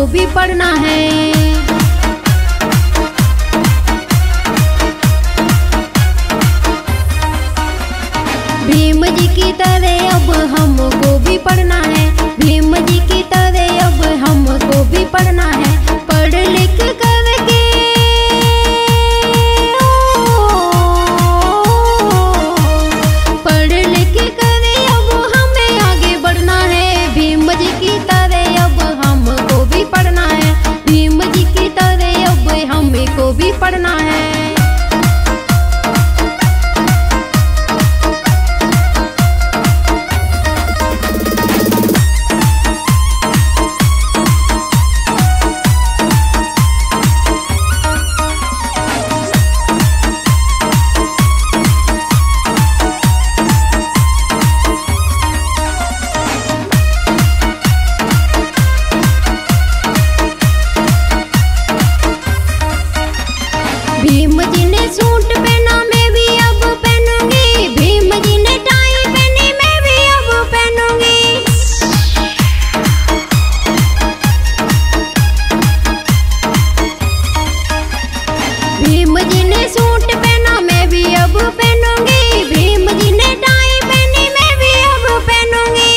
को भी पढ़ना है। भीम जी की तरह अब हमको भी पढ़ना है। भीम जी की तरह अब हमको भी पढ़ना है। पढ़ लिख करके पढ़ लिख कर अब हमें आगे बढ़ना है। भीम जी की तरह अब हमको भी पढ़ना है। भीम जी की तरह अब हमको भी पढ़ना है। भीम जी ने सूट पहना मैं भी अब पहनूंगी। भीम जी ने टाई पहनी मैं भी अब पहनूंगी। भीम जी ने सूट पहना मैं भी अब पहनूंगी। भीम जी ने टाई पहनी मैं भी अब पहनूंगी।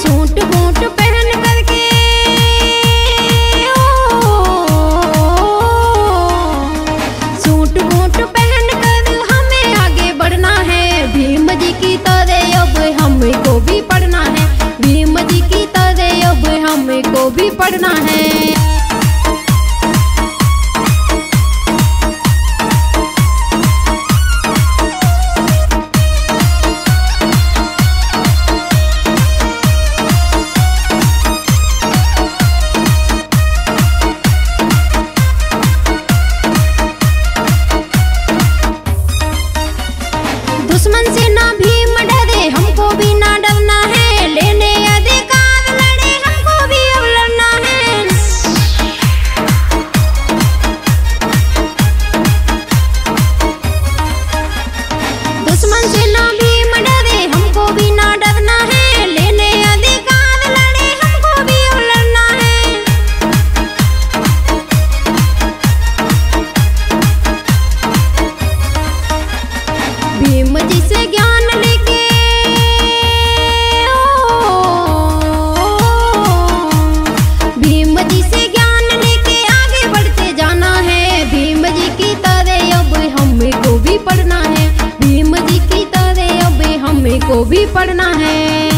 सूट बूट पहन करके सूट बूट पहन कर हमें आगे बढ़ना है। भीम जी की तरह अब हमको भी पढ़ना है। भीम जी की तरह अब हमको भी पढ़ना है। दुश्मन से ना भीम डरे हमको भी ना डरना है। लेने अधिकार लड़े हमको भी अब लड़ना है। दुश्मन से ना भीम डरे हमको भी ना डरना है। लेने अधिकार लड़े हमको भी अब लड़ना है। भीम जी से ज्ञान लेके भीम जी से ज्ञान लेके आगे बढ़ते जाना है। भीम जी की तरह अब हमको भी पढ़ना है। भीम जी की तरह अब हमको भी पढ़ना है।